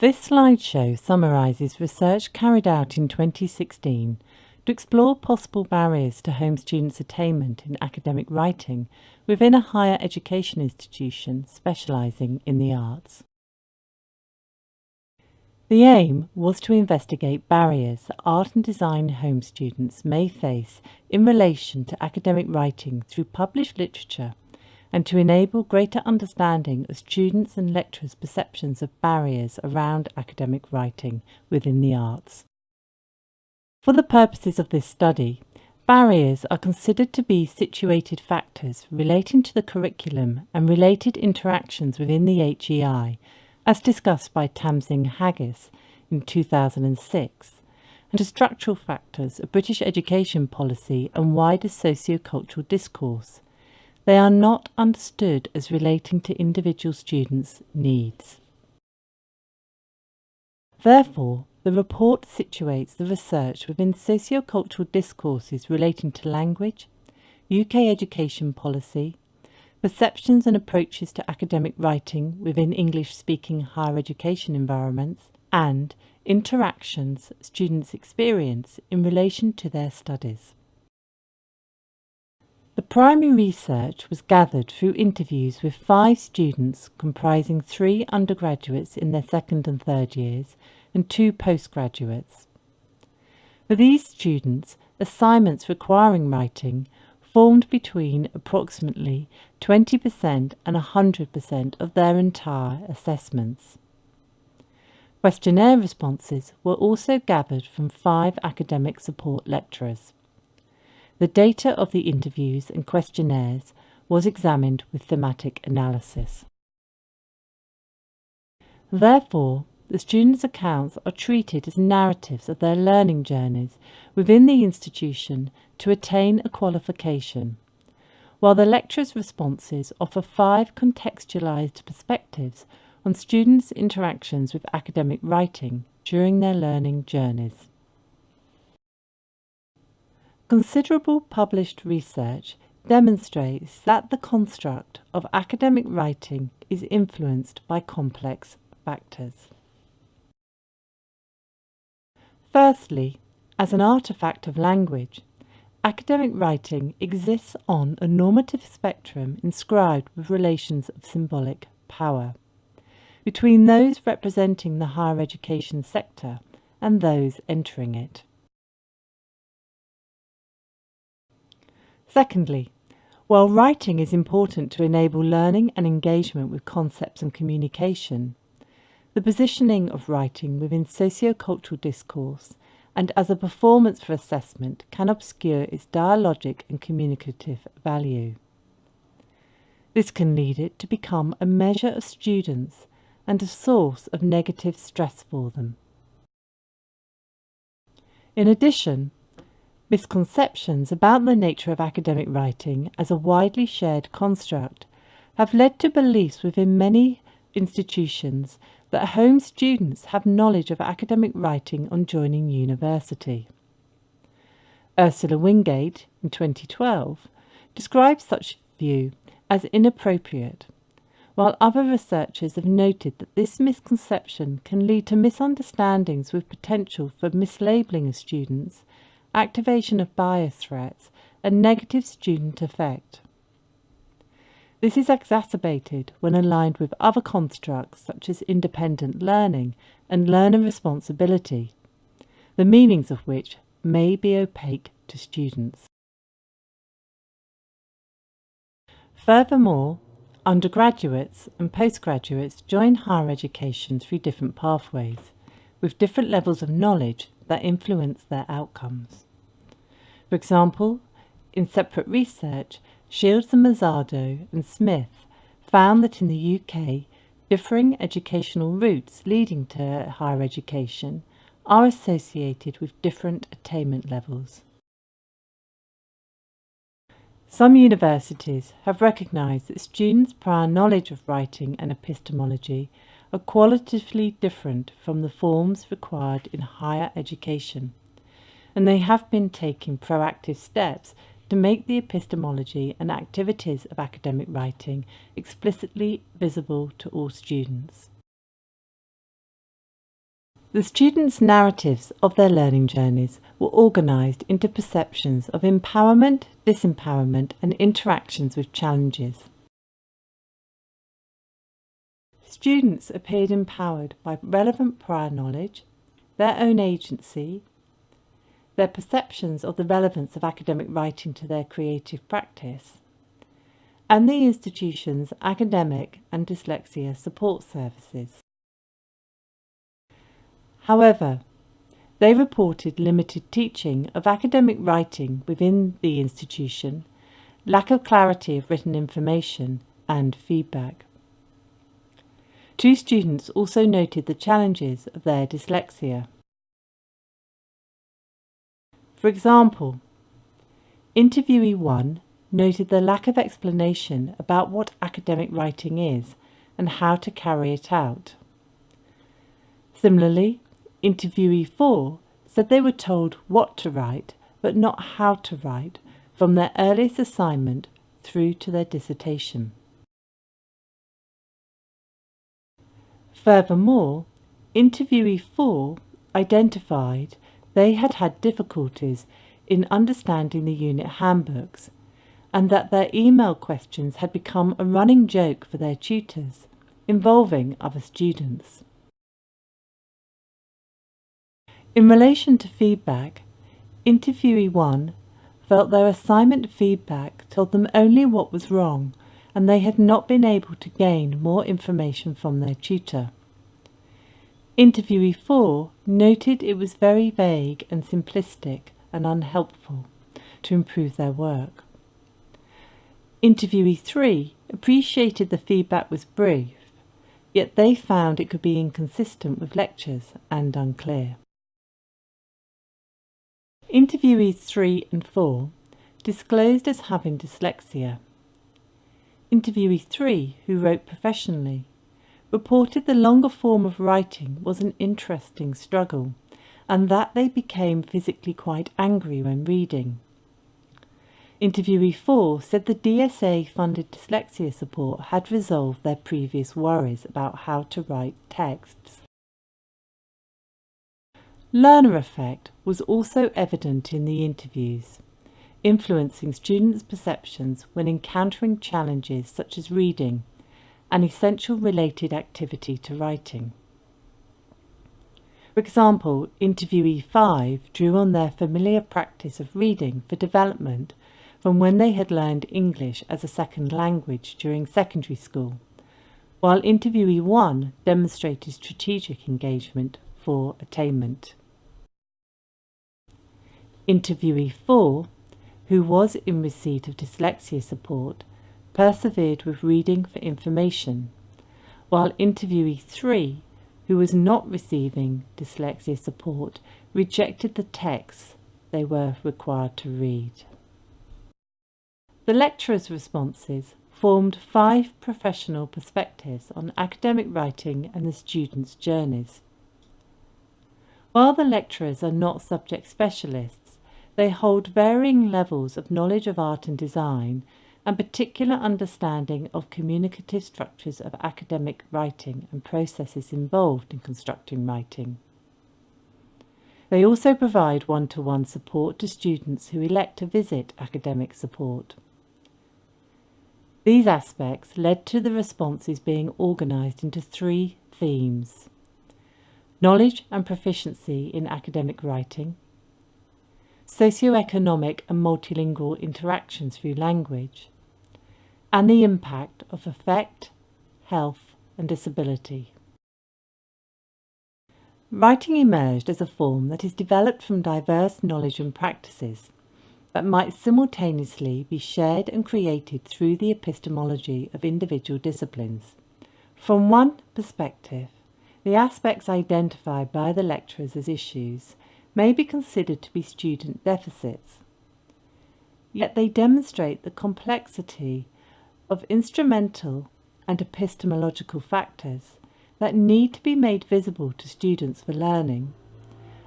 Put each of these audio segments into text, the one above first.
This slideshow summarises research carried out in 2016 to explore possible barriers to home students' attainment in academic writing within a higher education institution specialising in the arts. The aim was to investigate barriers that art and design home students may face in relation to academic writing through published literature, and to enable greater understanding of students' and lecturers' perceptions of barriers around academic writing within the arts. For the purposes of this study, barriers are considered to be situated factors relating to the curriculum and related interactions within the HEI, as discussed by Tamsin Haggis in 2006, and to structural factors of British education policy and wider socio-cultural discourse. They are not understood as relating to individual students' needs. Therefore, the report situates the research within socio-cultural discourses relating to language, UK education policy, perceptions and approaches to academic writing within English-speaking higher education environments, and interactions students experience in relation to their studies. The primary research was gathered through interviews with 5 students comprising 3 undergraduates in their second and third years and 2 postgraduates. For these students, assignments requiring writing formed between approximately 20% and 100% of their entire assessments. Questionnaire responses were also gathered from 5 academic support lecturers. The data of the interviews and questionnaires was examined with thematic analysis. Therefore, the students' accounts are treated as narratives of their learning journeys within the institution to attain a qualification, while the lecturers' responses offer 5 contextualised perspectives on students' interactions with academic writing during their learning journeys. Considerable published research demonstrates that the construct of academic writing is influenced by complex factors. Firstly, as an artefact of language, academic writing exists on a normative spectrum inscribed with relations of symbolic power between those representing the higher education sector and those entering it. Secondly, while writing is important to enable learning and engagement with concepts and communication, the positioning of writing within socio-cultural discourse and as a performance for assessment can obscure its dialogic and communicative value. This can lead it to become a measure of students and a source of negative stress for them. In addition, misconceptions about the nature of academic writing as a widely shared construct have led to beliefs within many institutions that home students have knowledge of academic writing on joining university. Ursula Wingate, in 2012, describes such view as inappropriate, while other researchers have noted that this misconception can lead to misunderstandings with potential for mislabelling of students, activation of bias threats, and negative student effect. This is exacerbated when aligned with other constructs such as independent learning and learner responsibility, the meanings of which may be opaque to students. Furthermore, undergraduates and postgraduates join higher education through different pathways, with different levels of knowledge that influence their outcomes. For example, in separate research, Shields and Mazzardo and Smith found that in the UK, differing educational routes leading to higher education are associated with different attainment levels. Some universities have recognised that students' prior knowledge of writing and epistemology are qualitatively different from the forms required in higher education, and they have been taking proactive steps to make the epistemology and activities of academic writing explicitly visible to all students. The students' narratives of their learning journeys were organised into perceptions of empowerment, disempowerment, and interactions with challenges. Students appeared empowered by relevant prior knowledge, their own agency, their perceptions of the relevance of academic writing to their creative practice, and the institution's academic and dyslexia support services. However, they reported limited teaching of academic writing within the institution, lack of clarity of written information, and feedback. 2 students also noted the challenges of their dyslexia. For example, interviewee 1 noted the lack of explanation about what academic writing is and how to carry it out. Similarly, interviewee 4 said they were told what to write but not how to write from their earliest assignment through to their dissertation. Furthermore, interviewee 4 identified they had had difficulties in understanding the unit handbooks and that their email questions had become a running joke for their tutors, involving other students. In relation to feedback, interviewee 1 felt their assignment feedback told them only what was wrong and they had not been able to gain more information from their tutor. Interviewee 4 noted it was very vague and simplistic and unhelpful to improve their work. Interviewee 3 appreciated the feedback was brief, yet they found it could be inconsistent with lectures and unclear. Interviewees 3 and 4 disclosed as having dyslexia. Interviewee 3, who wrote professionally, reported the longer form of writing was an interesting struggle and that they became physically quite angry when reading. Interviewee 4 said the DSA-funded dyslexia support had resolved their previous worries about how to write texts. Learner effect was also evident in the interviews, influencing students' perceptions when encountering challenges such as reading, an essential related activity to writing. For example, interviewee 5 drew on their familiar practice of reading for development from when they had learned English as a second language during secondary school, while interviewee 1 demonstrated strategic engagement for attainment. Interviewee 4, who was in receipt of dyslexia support, persevered with reading for information, while interviewee 3, who was not receiving dyslexia support, rejected the texts they were required to read. The lecturers' responses formed 5 professional perspectives on academic writing and the students' journeys. While the lecturers are not subject specialists, they hold varying levels of knowledge of art and design and particular understanding of communicative structures of academic writing and processes involved in constructing writing. They also provide one-to-one support to students who elect to visit academic support. These aspects led to the responses being organised into 3 themes: knowledge and proficiency in academic writing, socioeconomic and multilingual interactions through language, and the impact of affect, health, and disability. Writing emerged as a form that is developed from diverse knowledge and practices that might simultaneously be shared and created through the epistemology of individual disciplines. From one perspective, the aspects identified by the lecturers as issues may be considered to be student deficits, yet they demonstrate the complexity of instrumental and epistemological factors that need to be made visible to students for learning,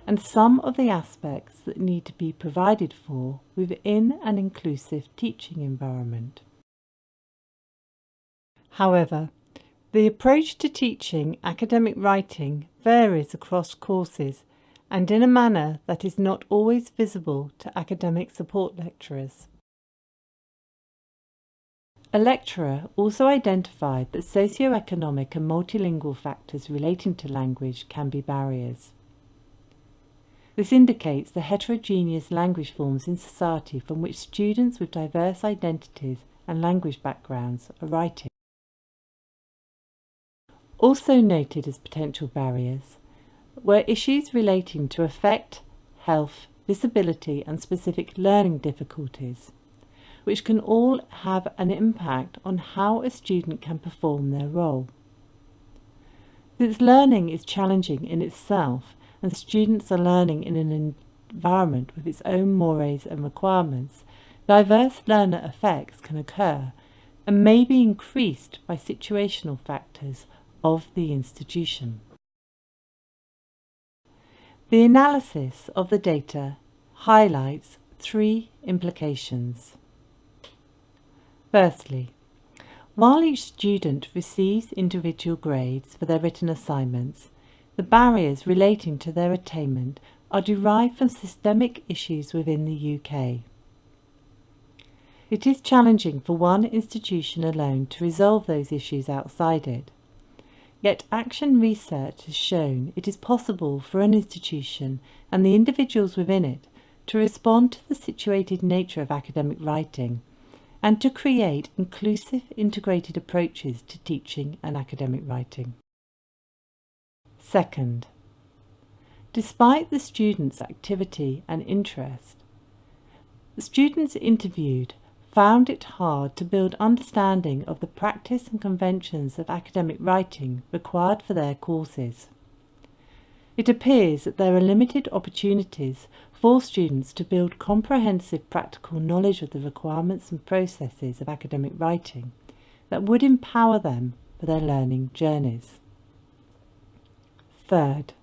and some of the aspects that need to be provided for within an inclusive teaching environment. However, The approach to teaching academic writing varies across courses and in a manner that is not always visible to academic support lecturers. A lecturer also identified that socio-economic and multilingual factors relating to language can be barriers. This indicates the heterogeneous language forms in society from which students with diverse identities and language backgrounds are writing. Also noted as potential barriers were issues relating to affect, health, disability and specific learning difficulties, which can all have an impact on how a student can perform their role. Since learning is challenging in itself and students are learning in an environment with its own mores and requirements, diverse learner effects can occur and may be increased by situational factors of the institution. The analysis of the data highlights 3 implications. Firstly, while each student receives individual grades for their written assignments, the barriers relating to their attainment are derived from systemic issues within the UK. It is challenging for one institution alone to resolve those issues outside it. Yet action research has shown it is possible for an institution and the individuals within it to respond to the situated nature of academic writing and to create inclusive, integrated approaches to teaching and academic writing. Second, despite the students' activity and interest, the students interviewed found it hard to build understanding of the practice and conventions of academic writing required for their courses. It appears that there are limited opportunities for students to build comprehensive practical knowledge of the requirements and processes of academic writing that would empower them for their learning journeys. Third,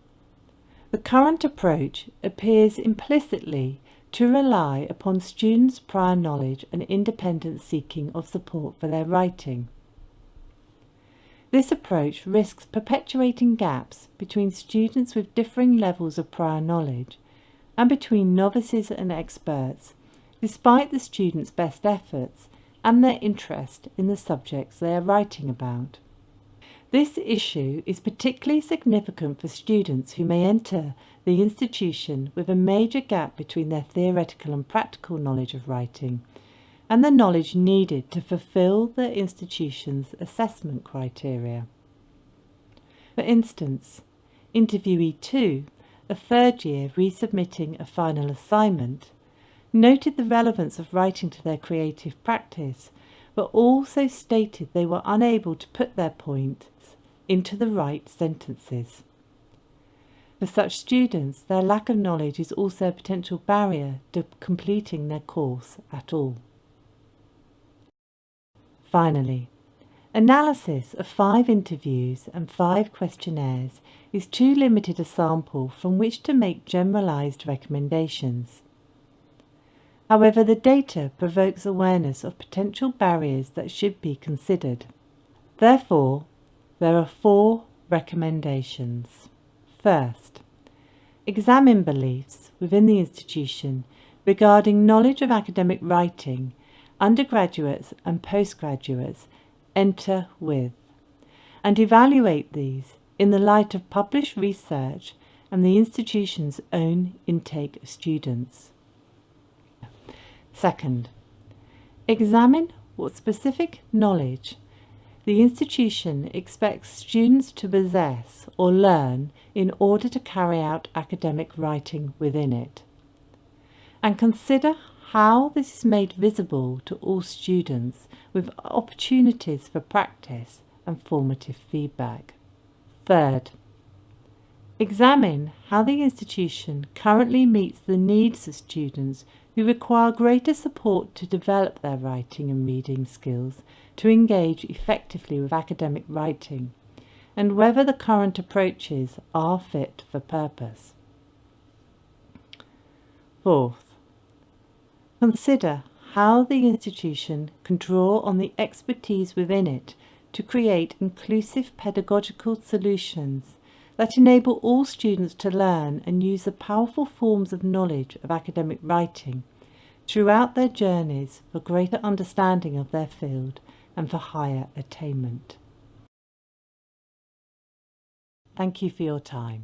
the current approach appears implicitly to rely upon students' prior knowledge and independent seeking of support for their writing. This approach risks perpetuating gaps between students with differing levels of prior knowledge and between novices and experts, despite the students' best efforts and their interest in the subjects they are writing about. This issue is particularly significant for students who may enter the institution with a major gap between their theoretical and practical knowledge of writing and the knowledge needed to fulfill the institution's assessment criteria. For instance, interviewee 2, a third year resubmitting a final assignment, noted the relevance of writing to their creative practice, but also stated they were unable to put their points into the right sentences. For such students, their lack of knowledge is also a potential barrier to completing their course at all. Finally, analysis of 5 interviews and 5 questionnaires is too limited a sample from which to make generalised recommendations. However, the data provokes awareness of potential barriers that should be considered. Therefore, there are 4 recommendations. First, examine beliefs within the institution regarding knowledge of academic writing undergraduates and postgraduates enter with, and evaluate these in the light of published research and the institution's own intake of students. Second, examine what specific knowledge the institution expects students to possess or learn in order to carry out academic writing within it, and consider how this is made visible to all students with opportunities for practice and formative feedback. Third, examine how the institution currently meets the needs of students who require greater support to develop their writing and reading skills to engage effectively with academic writing, and whether the current approaches are fit for purpose. Fourth, consider how the institution can draw on the expertise within it to create inclusive pedagogical solutions that enable all students to learn and use the powerful forms of knowledge of academic writing throughout their journeys for greater understanding of their field and for higher attainment. Thank you for your time.